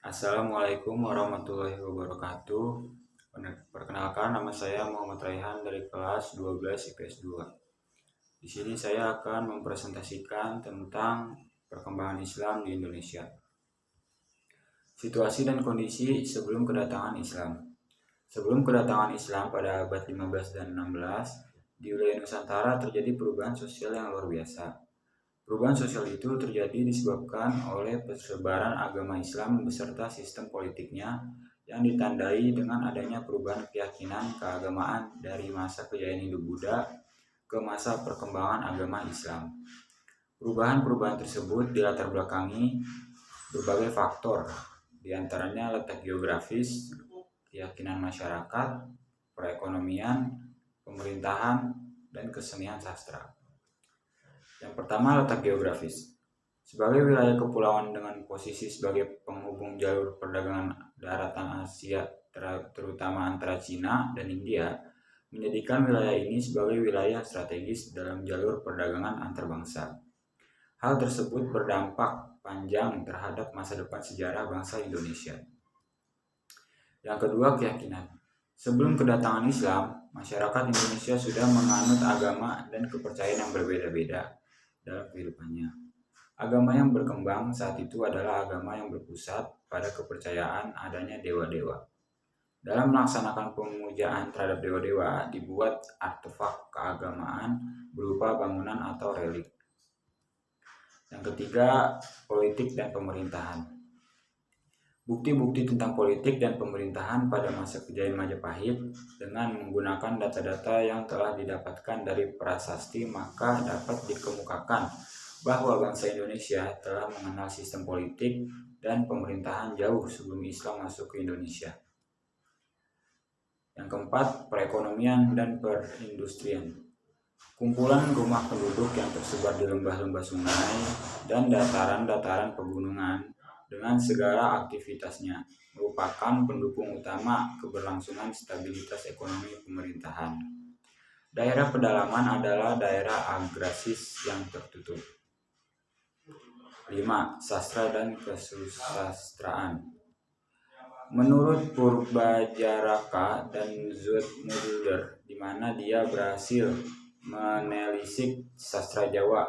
Assalamualaikum warahmatullahi wabarakatuh. Perkenalkan, nama saya Muhammad Raihan dari kelas 12 IPS 2. Di sini saya akan mempresentasikan tentang perkembangan Islam di Indonesia. Situasi dan kondisi sebelum kedatangan Islam. Sebelum kedatangan Islam pada abad 15 dan 16, di wilayah Nusantara terjadi perubahan sosial yang luar biasa. Perubahan sosial itu terjadi disebabkan oleh persebaran agama Islam beserta sistem politiknya yang ditandai dengan adanya perubahan keyakinan keagamaan dari masa kejayaan Hindu Buddha ke masa perkembangan agama Islam. Perubahan-perubahan tersebut dilatar belakangi berbagai faktor, diantaranya letak geografis, keyakinan masyarakat, perekonomian, pemerintahan, dan kesenian sastra. Yang pertama, letak geografis. Sebagai wilayah kepulauan dengan posisi sebagai penghubung jalur perdagangan daratan Asia, terutama antara Cina dan India, menjadikan wilayah ini sebagai wilayah strategis dalam jalur perdagangan antar bangsa. Hal tersebut berdampak panjang terhadap masa depan sejarah bangsa Indonesia. Yang kedua, keyakinan. Sebelum kedatangan Islam, masyarakat Indonesia sudah menganut agama dan kepercayaan yang berbeda-beda dalam kehidupannya. Agama yang berkembang saat itu adalah agama yang berpusat pada kepercayaan adanya dewa-dewa. Dalam melaksanakan pemujaan terhadap dewa-dewa, dibuat artefak keagamaan berupa bangunan atau relik. Yang ketiga, politik dan pemerintahan. Bukti-bukti tentang politik dan pemerintahan pada masa kejayaan Majapahit dengan menggunakan data-data yang telah didapatkan dari prasasti, maka dapat dikemukakan bahwa bangsa Indonesia telah mengenal sistem politik dan pemerintahan jauh sebelum Islam masuk ke Indonesia. Yang keempat, perekonomian dan perindustrian. Kumpulan rumah penduduk yang tersebar di lembah-lembah sungai dan dataran-dataran pegunungan dengan segala aktivitasnya merupakan pendukung utama keberlangsungan stabilitas ekonomi pemerintahan. Daerah pedalaman adalah daerah agraris yang tertutup. 5. Sastra dan kesusastraan. Menurut Purbajaraka dan Zoetmulder, di mana dia berhasil menelisik sastra Jawa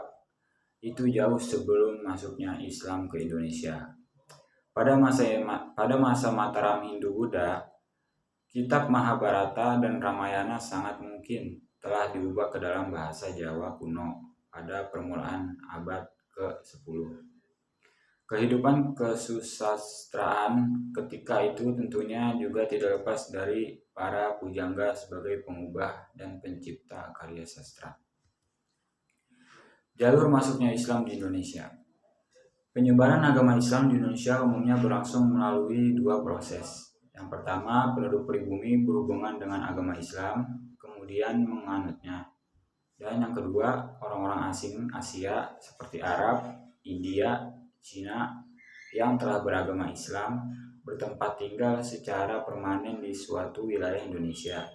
itu jauh sebelum masuknya Islam ke Indonesia. Pada masa Mataram Hindu-Buddha, kitab Mahabharata dan Ramayana sangat mungkin telah diubah ke dalam bahasa Jawa kuno pada permulaan abad ke-10. Kehidupan kesusastraan ketika itu tentunya juga tidak lepas dari para pujangga sebagai pengubah dan pencipta karya sastra. Jalur masuknya Islam di Indonesia. Penyebaran agama Islam di Indonesia umumnya berlangsung melalui dua proses. Yang pertama, penduduk pribumi berhubungan dengan agama Islam, kemudian menganutnya. Dan yang kedua, orang-orang asing Asia seperti Arab, India, Cina yang telah beragama Islam bertempat tinggal secara permanen di suatu wilayah Indonesia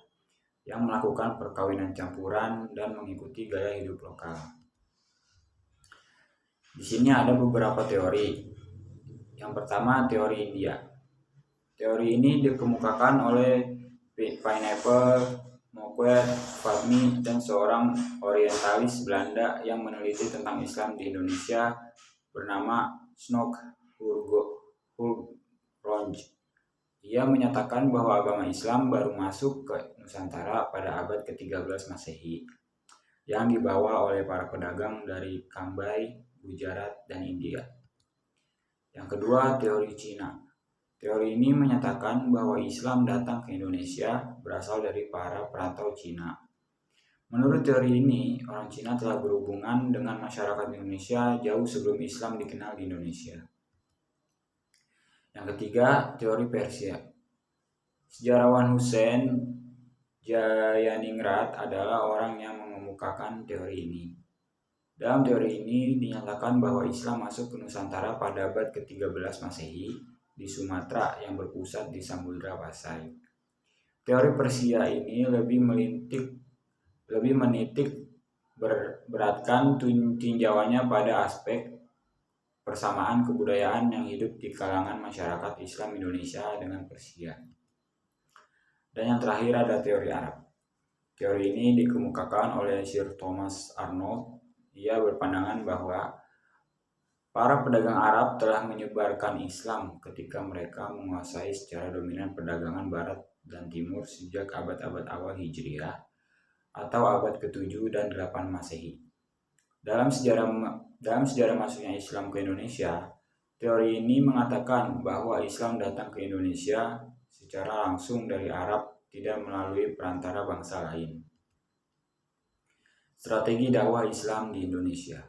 yang melakukan perkawinan campuran dan mengikuti gaya hidup lokal. Di sini ada beberapa teori. Yang pertama, teori India. Teori ini dikemukakan oleh Pineapple, Moquet, Fahmi, dan seorang orientalis Belanda yang meneliti tentang Islam di Indonesia bernama Snoek Hultbronc. Ia menyatakan bahwa agama Islam baru masuk ke Nusantara pada abad ke-13 Masehi yang dibawa oleh para pedagang dari Cambay, Gujarat, dan India. Yang kedua, teori Cina. Teori ini menyatakan bahwa Islam datang ke Indonesia berasal dari para perantau Cina. Menurut teori ini, orang Cina telah berhubungan dengan masyarakat Indonesia jauh sebelum Islam dikenal di Indonesia. Yang ketiga, teori Persia. Sejarawan Hussein Jayaningrat adalah orang yang mengemukakan teori ini. Dalam teori ini dinyatakan bahwa Islam masuk ke Nusantara pada abad ke-13 Masehi di Sumatera yang berpusat di Samudra Pasai. Teori Persia ini lebih menitik beratkan tinjauannya pada aspek persamaan kebudayaan yang hidup di kalangan masyarakat Islam Indonesia dengan Persia. Dan yang terakhir ada teori Arab. Teori ini dikemukakan oleh Sir Thomas Arnold. Ia berpandangan bahwa para pedagang Arab telah menyebarkan Islam ketika mereka menguasai secara dominan perdagangan Barat dan Timur sejak abad-abad awal Hijriah atau abad ke-7 dan 8 Masehi. Dalam sejarah masuknya Islam ke Indonesia, teori ini mengatakan bahwa Islam datang ke Indonesia secara langsung dari Arab, tidak melalui perantara bangsa lain. Strategi dakwah Islam di Indonesia.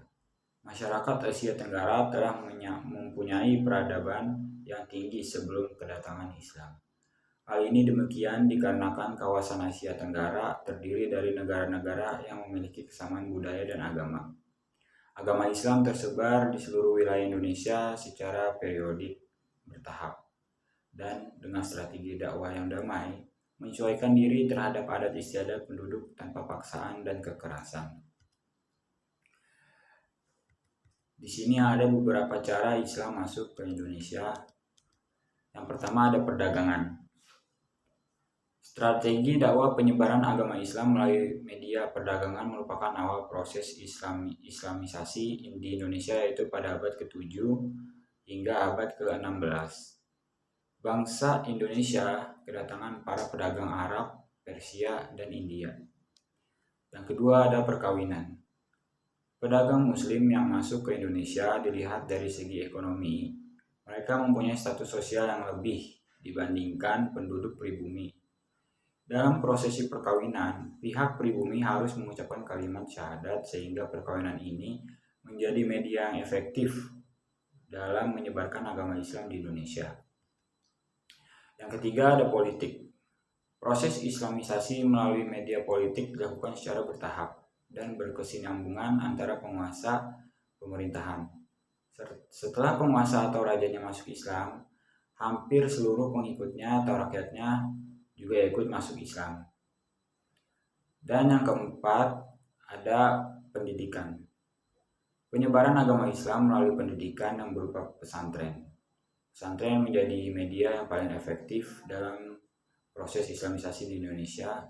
Masyarakat Asia Tenggara telah mempunyai peradaban yang tinggi sebelum kedatangan Islam. Hal ini demikian dikarenakan kawasan Asia Tenggara terdiri dari negara-negara yang memiliki kesamaan budaya dan agama. Agama Islam tersebar di seluruh wilayah Indonesia secara periodik bertahap dan dengan strategi dakwah yang damai, menyesuaikan diri terhadap adat istiadat penduduk tanpa paksaan dan kekerasan. Di sini ada beberapa cara Islam masuk ke Indonesia. Yang pertama ada perdagangan. Strategi dakwah penyebaran agama Islam melalui media perdagangan merupakan awal proses Islamisasi di Indonesia, yaitu pada abad ke-7 hingga abad ke-16. Bangsa Indonesia kedatangan para pedagang Arab, Persia, dan India. Yang kedua ada perkawinan. Pedagang Muslim yang masuk ke Indonesia dilihat dari segi ekonomi. Mereka mempunyai status sosial yang lebih dibandingkan penduduk pribumi. Dalam prosesi perkawinan, pihak pribumi harus mengucapkan kalimat syahadat sehingga perkawinan ini menjadi media yang efektif dalam menyebarkan agama Islam di Indonesia. Yang ketiga ada politik. Proses Islamisasi melalui media politik dilakukan secara bertahap dan berkesinambungan antara penguasa pemerintahan. Setelah penguasa atau rajanya masuk Islam, hampir seluruh pengikutnya atau rakyatnya juga ikut masuk Islam. Dan yang keempat ada pendidikan. Penyebaran agama Islam melalui pendidikan yang berupa pesantren. Pesantren menjadi media yang paling efektif dalam proses Islamisasi di Indonesia.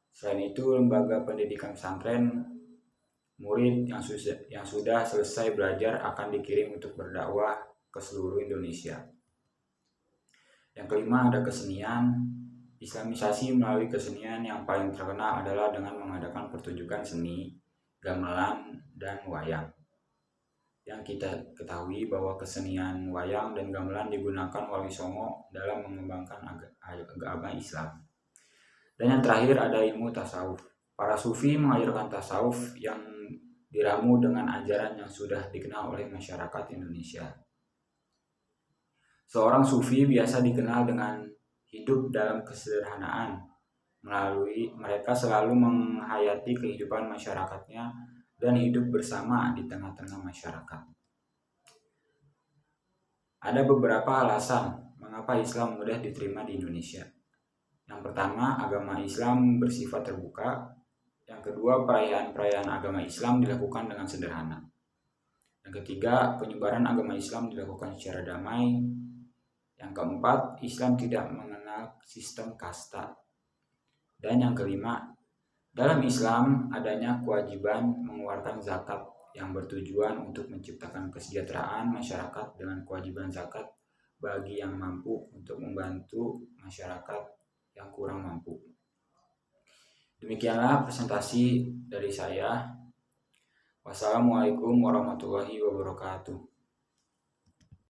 Selain itu, lembaga pendidikan pesantren, murid yang sudah selesai belajar akan dikirim untuk berdakwah ke seluruh Indonesia. Yang kelima ada kesenian. Islamisasi melalui kesenian yang paling terkenal adalah dengan mengadakan pertunjukan seni, gamelan, dan wayang. Yang kita ketahui bahwa kesenian wayang dan gamelan digunakan Wali Songo dalam mengembangkan agama Islam. Dan yang terakhir ada ilmu tasawuf. Para sufi mengajarkan tasawuf yang diramu dengan ajaran yang sudah dikenal oleh masyarakat Indonesia. Seorang sufi biasa dikenal dengan hidup dalam kesederhanaan. Melalui mereka selalu menghayati kehidupan masyarakatnya dan hidup bersama di tengah-tengah masyarakat. Ada beberapa alasan mengapa Islam mudah diterima di Indonesia. Yang pertama, agama Islam bersifat terbuka. Yang kedua, perayaan-perayaan agama Islam dilakukan dengan sederhana. Yang ketiga, penyebaran agama Islam dilakukan secara damai. Yang keempat, Islam tidak mengenal sistem kasta. Dan yang kelima, dalam Islam adanya kewajiban mengeluarkan zakat yang bertujuan untuk menciptakan kesejahteraan masyarakat dengan kewajiban zakat bagi yang mampu untuk membantu masyarakat yang kurang mampu. Demikianlah presentasi dari saya. Wassalamualaikum warahmatullahi wabarakatuh.